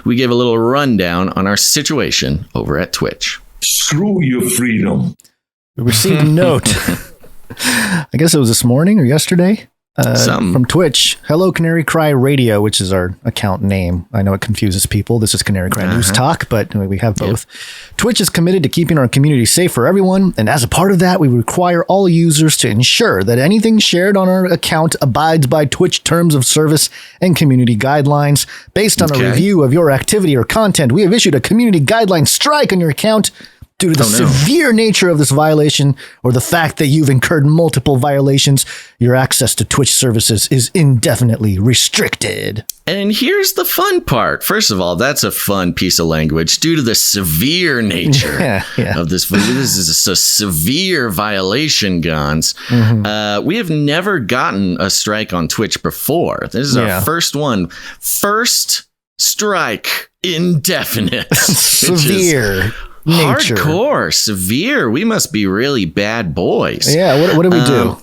we give a little rundown on our situation over at Twitch. Screw your freedom. We received a note. I guess it was this morning or yesterday. From Twitch. Hello, Canary Cry Radio, which is our account name. I know it confuses people. This is Canary Cry NewsTalk, but we have both. Yep. Twitch is committed to keeping our community safe for everyone, and as a part of that, we require all users to ensure that anything shared on our account abides by Twitch terms of service and community guidelines. Based on a review of your activity or content, we have issued a community guideline strike on your account due to the severe nature of this violation or the fact that you've incurred multiple violations. Your access to Twitch services is indefinitely restricted. And here's the fun part. First of all, that's a fun piece of language. Due to the severe nature of this is a severe violation, Gons. We have never gotten a strike on Twitch before. This is our first one. First strike, indefinite. Severe. Nature. Hardcore, severe. We must be really bad boys. Yeah, what do we do?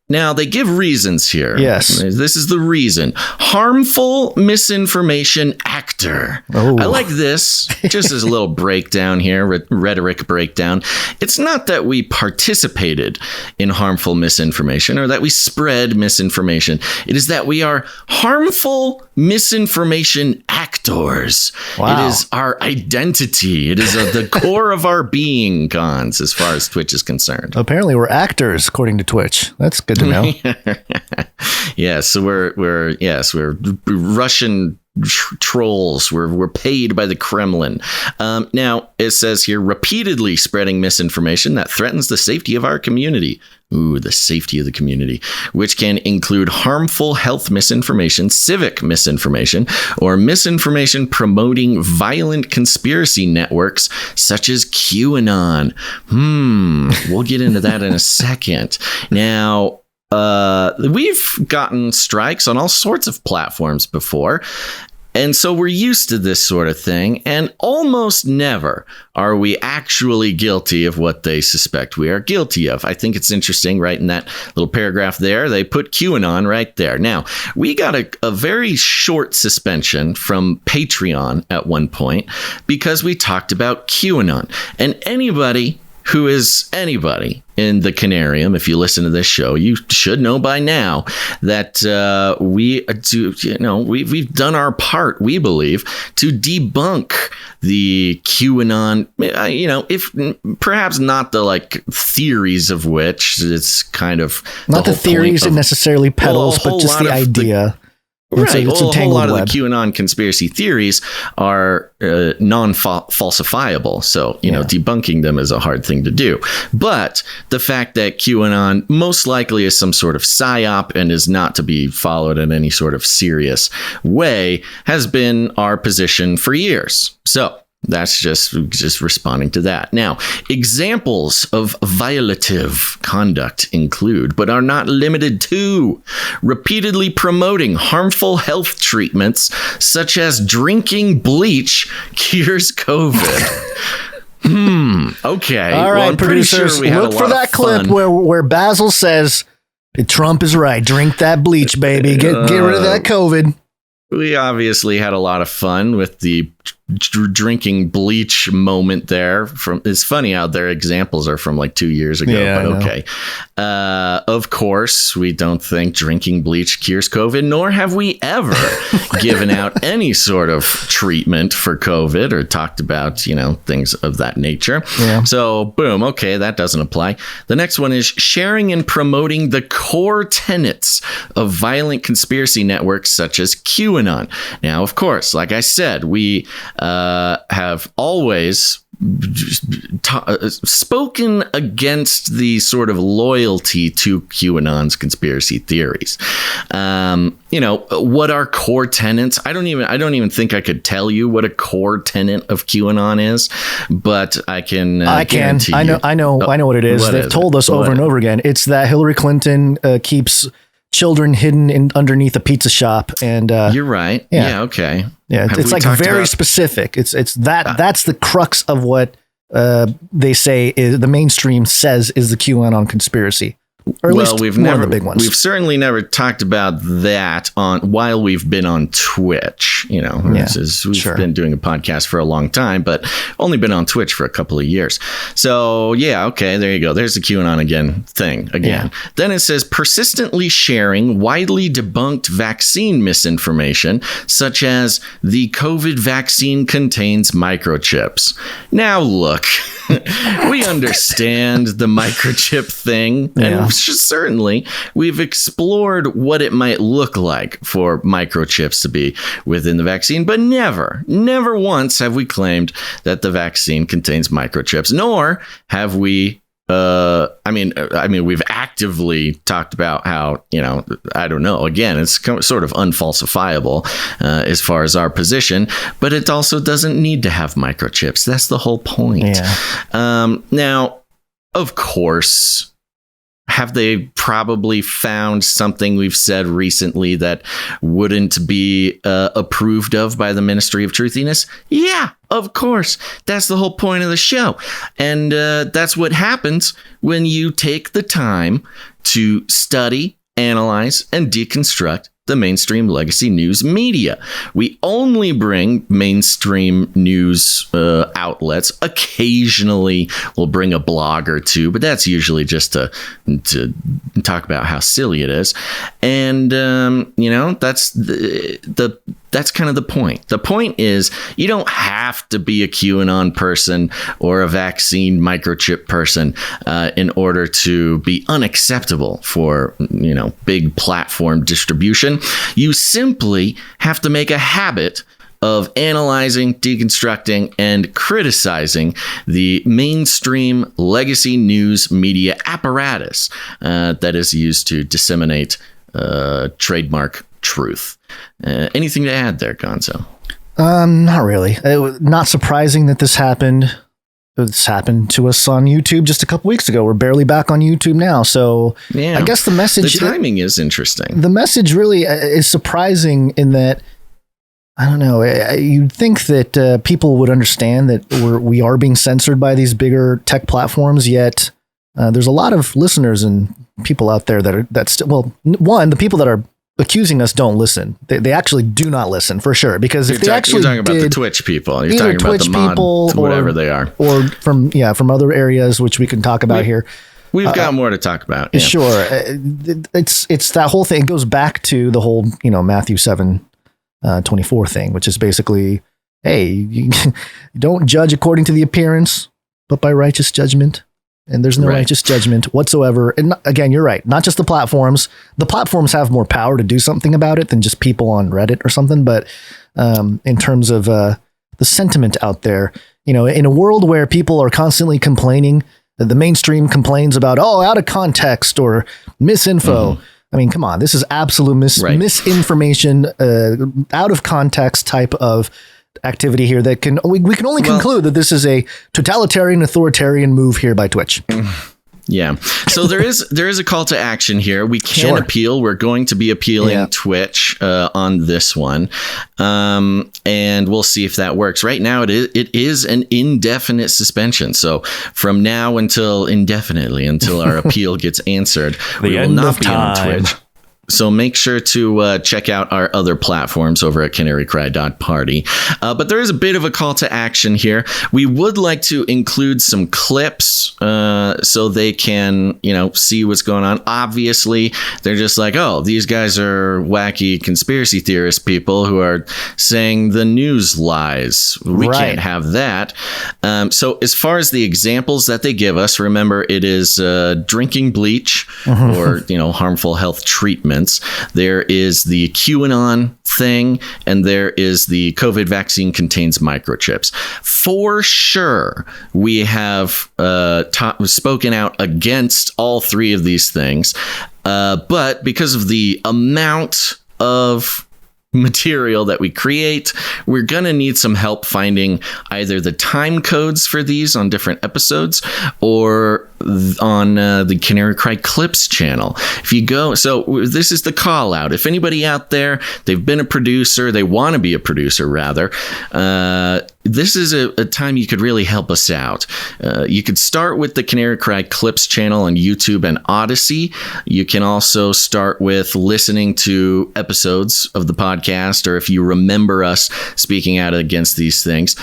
Now, they give reasons here. Yes. This is the reason. Harmful misinformation actor. Oh. I like this. Just as a little breakdown here, rhetoric breakdown. It's not that we participated in harmful misinformation or that we spread misinformation. It is that we are harmful misinformation actors. Wow. It is our identity. It is the core of our being, Gons, as far as Twitch is concerned. Apparently, we're actors, according to Twitch. That's good to know. So we're Russian trolls. We're paid by the Kremlin. Now it says here, repeatedly spreading misinformation that threatens the safety of our community. Ooh, the safety of the community, which can include harmful health misinformation, civic misinformation, or misinformation promoting violent conspiracy networks such as QAnon. We'll get into that in a second. Now, we've gotten strikes on all sorts of platforms before. And so we're used to this sort of thing, and almost never are we actually guilty of what they suspect we are guilty of. I think it's interesting, right in that little paragraph there, they put QAnon right there. Now, we got a very short suspension from Patreon at one point because we talked about QAnon. And anybody who is anybody in the Canarium, if you listen to this show, you should know by now that we've done our part, we believe, to debunk the QAnon, if perhaps not the theories of which it's kind of not the theories it necessarily peddles, but just the idea. Right. A whole lot of the QAnon conspiracy theories are non-falsifiable. So, debunking them is a hard thing to do. But the fact that QAnon most likely is some sort of psyop and is not to be followed in any sort of serious way has been our position for years. So that's just responding to that. Now, examples of violative conduct include, but are not limited to, repeatedly promoting harmful health treatments such as drinking bleach cures COVID. Okay. All right, I'm producers, pretty sure look for that clip where Basil says, Trump is right. Drink that bleach, baby. Get rid of that COVID. We obviously had a lot of fun with the drinking bleach moment there. It's funny how their examples are from 2 years ago, but okay. Of course, we don't think drinking bleach cures COVID, nor have we ever given out any sort of treatment for COVID or talked about, things of that nature. Yeah. So, boom, okay, that doesn't apply. The next one is sharing and promoting the core tenets of violent conspiracy networks such as QAnon. Now, of course, like I said, we have always spoken against the sort of loyalty to QAnon's conspiracy theories. What are core tenets? I don't even think I could tell you what a core tenet of QAnon is, but I can. I know what it is. They've told us over and over again. It's that Hillary Clinton keeps children hidden underneath a pizza shop, and you're right. Yeah. Okay. Yeah. It's very specific. It's that that's the crux of what they say is the mainstream says is the QAnon conspiracy. Or at least we've one never, of the big ones. We've certainly never talked about that while we've been on Twitch. We've been doing a podcast for a long time, but only been on Twitch for a couple of years. So okay, there you go. There's the QAnon thing again. Yeah. Then it says persistently sharing widely debunked vaccine misinformation, such as the COVID vaccine contains microchips. Now look, we understand the microchip thing, and certainly we've explored what it might look like for microchips to be within the vaccine, but never once have we claimed that the vaccine contains microchips, nor have we we've actively talked about how, I don't know, again, it's sort of unfalsifiable as far as our position, but it also doesn't need to have microchips. That's the whole point. Yeah. Now, of course, have they probably found something we've said recently that wouldn't be approved of by the Ministry of Truthiness? Yeah, of course. That's the whole point of the show. And that's what happens when you take the time to study, analyze, and deconstruct the mainstream legacy news media. We only bring mainstream news outlets. Occasionally, we'll bring a blog or two, but that's usually just to talk about how silly it is. And that's that's kind of the point. The point is, you don't have to be a QAnon person or a vaccine microchip person in order to be unacceptable for, big platform distribution. You simply have to make a habit of analyzing, deconstructing, and criticizing the mainstream legacy news media apparatus that is used to disseminate trademark truth. Anything to add there, Gonzo? Not really. Not surprising that this happened. This happened to us on YouTube just a couple weeks ago. We're barely back on YouTube now. So I guess the message... The timing is interesting. The message really is surprising in that, I don't know, you'd think that people would understand that we are being censored by these bigger tech platforms, yet there's a lot of listeners and people out there the people that are accusing us don't listen. They actually do not listen, for sure. Because if you're talking about the Twitch people, you're talking about the mod, people, whatever they are, or from other areas, which we can talk about here. We've got more to talk about. Yeah. Sure, it's that whole thing. It goes back to the whole Matthew 7:24 thing, which is basically, hey, you don't judge according to the appearance, but by righteous judgment. And there's no righteous judgment whatsoever. And again, you're right. Not just the platforms. The platforms have more power to do something about it than just people on Reddit or something. But in terms of the sentiment out there, in a world where people are constantly complaining, the mainstream complains about, out of context or misinfo. Mm-hmm. I mean, come on. This is absolute misinformation, out of context type of activity here that we can only conclude that this is a totalitarian, authoritarian move here by Twitch. Yeah. So there is a call to action here. We can appeal. We're going to be appealing Twitch on this one. And we'll see if that works. Right now, it is an indefinite suspension. So from now until indefinitely, until our appeal gets answered, we will not be on Twitch. So make sure to check out our other platforms over at canarycry.party. But there is a bit of a call to action here. We would like to include some clips so they can, see what's going on. Obviously, they're just like, these guys are wacky conspiracy theorist people who are saying the news lies. We can't have that. So as far as the examples that they give us, remember, it is drinking bleach or, harmful health treatment. There is the QAnon thing, and there is the COVID vaccine contains microchips. For sure, we have spoken out against all three of these things, but because of the amount of material that we create, we're going to need some help finding either the time codes for these on different episodes or on the Canary Cry Clips channel. If you go, so this is the call out. If anybody out there, they've been a producer, they want to be a producer rather, this is a time you could really help us out. You could start with the Canary Cry Clips channel on YouTube and Odyssey. You can also start with listening to episodes of the podcast, or if you remember us speaking out against these things,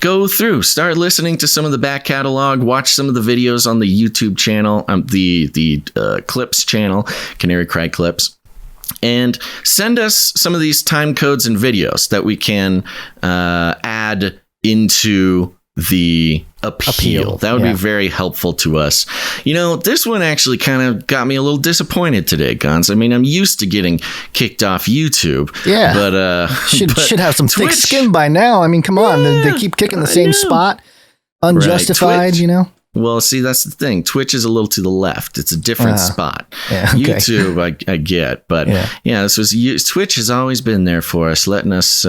go through, start listening to some of the back catalog, watch some of the videos on the YouTube channel, the Clips channel, Canary Cry Clips. And send us some of these time codes and videos that we can add into the appeal. That would be very helpful to us. This one actually kind of got me a little disappointed today, Gons. I mean, I'm used to getting kicked off YouTube. Yeah. But should have some Twitch, thick skin by now. I mean, come on. They keep kicking the same spot. Unjustified, right. Well, see, that's the thing. Twitch is a little to the left. It's a different spot. Yeah, okay. YouTube, I get. But Twitch has always been there for us, letting us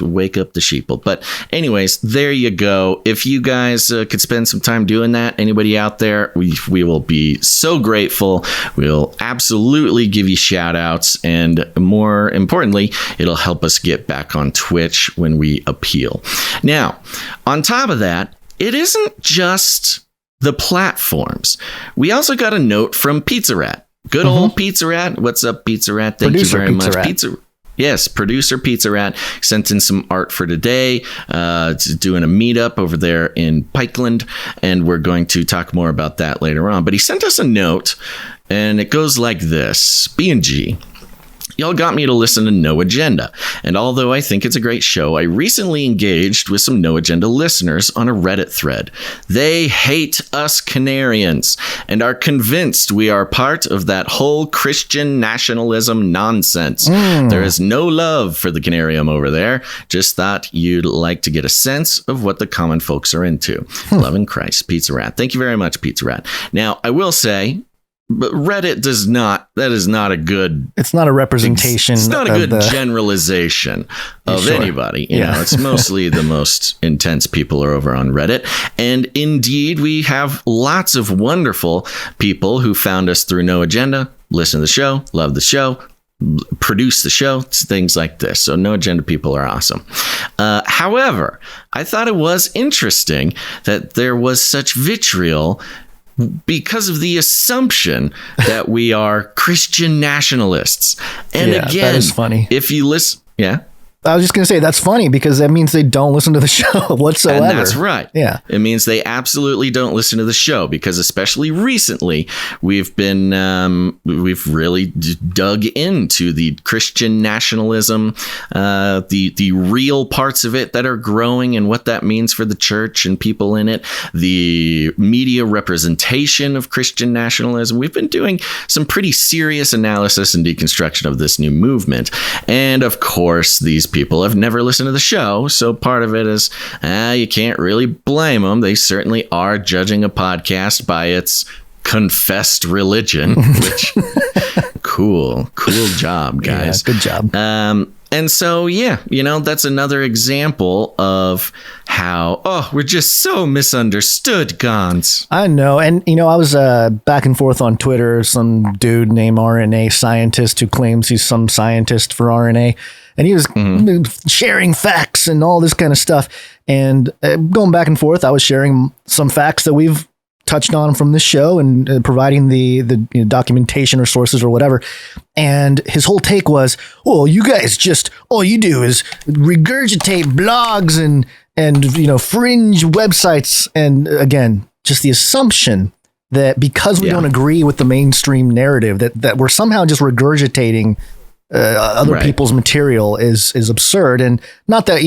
wake up the sheeple. But anyways, there you go. If you guys could spend some time doing that, anybody out there, we will be so grateful. We'll absolutely give you shout outs. And more importantly, it'll help us get back on Twitch when we appeal. Now, on top of that, it isn't just the platforms. We also got a note from Pizza Rat. Good old Pizza Rat. What's up, Pizza Rat? Thank you very much. Producer Pizza Rat sent in some art for today. Doing a meetup over there in Pikeland, and we're going to talk more about that later on. But he sent us a note, and it goes like this. B&G. Y'all got me to listen to No Agenda, and although I think it's a great show, I recently engaged with some No Agenda listeners on a Reddit thread. They hate us Canarians and are convinced we are part of that whole Christian nationalism nonsense. There is no love for the Canarium over there. Just thought you'd like to get a sense of what the common folks are into. Love in Christ, Pizza Rat. Thank you very much, Pizza Rat. Now, I will say, but Reddit is not a good... It's not a representation. It's not a good generalization of anybody. It's mostly the most intense people are over on Reddit. And indeed, we have lots of wonderful people who found us through No Agenda, listen to the show, love the show, produce the show, things like this. So No Agenda people are awesome. However, I thought it was interesting that there was such vitriol because of the assumption that we are Christian nationalists. And again, that is funny. If you listen, I was just going to say that's funny because that means they don't listen to the show whatsoever. And that's right. Yeah. It means they absolutely don't listen to the show because especially recently we've really dug into the Christian nationalism, the real parts of it that are growing and what that means for the church and people in it, the media representation of Christian nationalism. We've been doing some pretty serious analysis and deconstruction of this new movement. And of course, these people have never listened to the show, so part of it is you can't really blame them. They certainly are judging a podcast by its confessed religion, which cool job, guys. Yeah, good job. And so, that's another example of how, we're just so misunderstood, Gons. I know. And, I was back and forth on Twitter, some dude named RNA scientist who claims he's some scientist for RNA. And he was sharing facts and all this kind of stuff. And going back and forth, I was sharing some facts that we've touched on from this show and providing the documentation or sources or whatever. And his whole take was, well, you guys just, all you do is regurgitate blogs and fringe websites. And again, just the assumption that because we don't agree with the mainstream narrative, that we're somehow just regurgitating other people's material is absurd. And not that,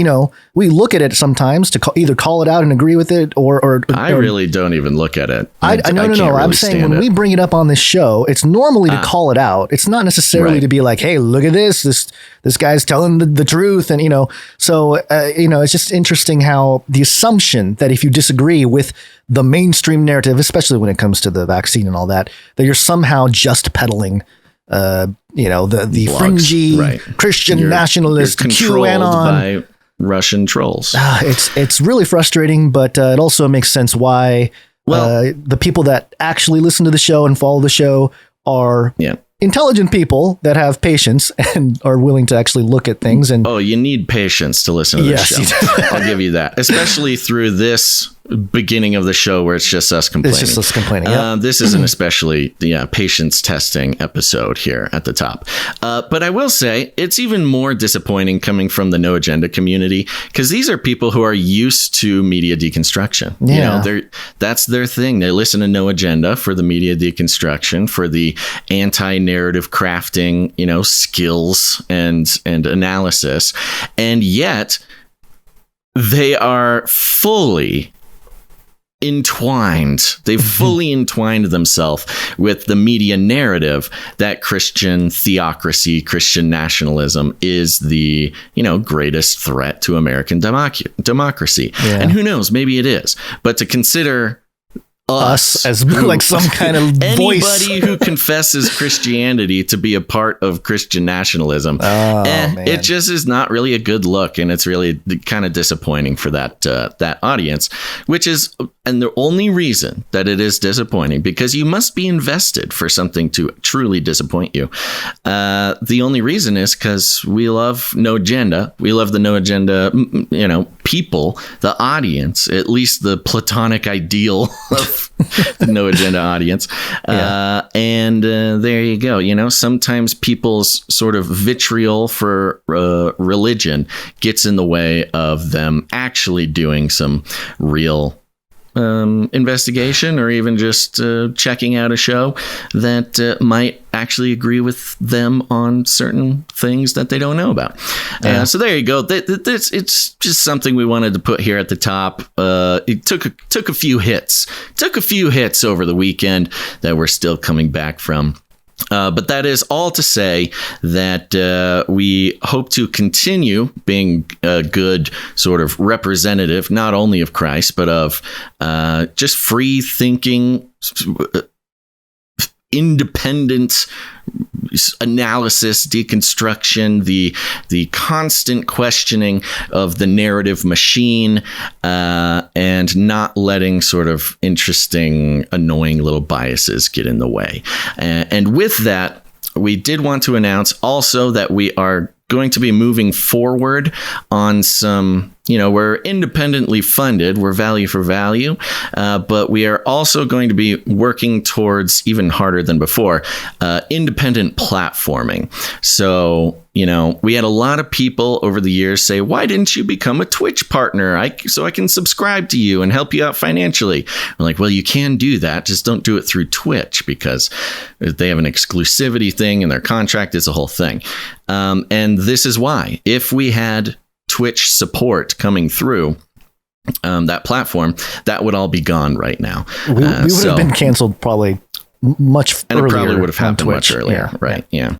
we look at it sometimes to either call it out and agree with it or I really don't even look at it. No. Really I'm saying when we bring it up on this show, it's normally to call it out. It's not necessarily to be like, hey, look at this guy's telling the truth. And, so, it's just interesting how the assumption that if you disagree with the mainstream narrative, especially when it comes to the vaccine and all that you're somehow just peddling the blogs, fringy Christian nationalist QAnon by Russian trolls. It's really frustrating, but it also makes sense why Well, the people that actually listen to the show and follow the show are intelligent people that have patience and are willing to actually look at things. And you need patience to listen to this show. I'll give you that, especially through this beginning of the show where it's just us complaining. It's just us complaining. Yep. This is an especially patience testing episode here at the top. But I will say it's even more disappointing coming from the No Agenda community, because these are people who are used to media deconstruction. Yeah. That's their thing. They listen to No Agenda for the media deconstruction, for the anti-narrative crafting, skills and analysis. And yet they are fully entwined. They've fully entwined themselves with the media narrative that Christian theocracy, Christian nationalism is the, greatest threat to American democracy. Yeah. And who knows, maybe it is. But to consider us as like some kind of voice. Anybody who confesses Christianity to be a part of Christian nationalism, it just is not really a good look, and it's really kind of disappointing for that audience, which is, and the only reason that it is disappointing, because you must be invested for something to truly disappoint you. The only reason is because we love No Agenda. We love the No Agenda, people, the audience, at least the platonic ideal of the No Agenda audience. And there you go. Sometimes people's sort of vitriol for religion gets in the way of them actually doing some real investigation, or even just checking out a show that might actually agree with them on certain things that they don't know about. So there you go. It's just something we wanted to put here at the top. It took a few hits. Took a few hits over the weekend that we're still coming back from. But that is all to say that we hope to continue being a good sort of representative, not only of Christ, but of just free thinking, independent analysis, deconstruction, the constant questioning of the narrative machine, and not letting sort of interesting, annoying little biases get in the way. And with that, we did want to announce also that we are going to be moving forward on some, we're independently funded, we're value for value, but we are also going to be working towards, even harder than before, independent platforming. So, we had a lot of people over the years say, why didn't you become a Twitch partner? So I can subscribe to you and help you out financially. I'm like, well, you can do that. Just don't do it through Twitch, because they have an exclusivity thing in their contract. It's a whole thing. And this is why, if we had Twitch support coming through that platform, that would all be gone right now. We would have been canceled probably much earlier. And it probably would have happened much earlier. Right. Yeah.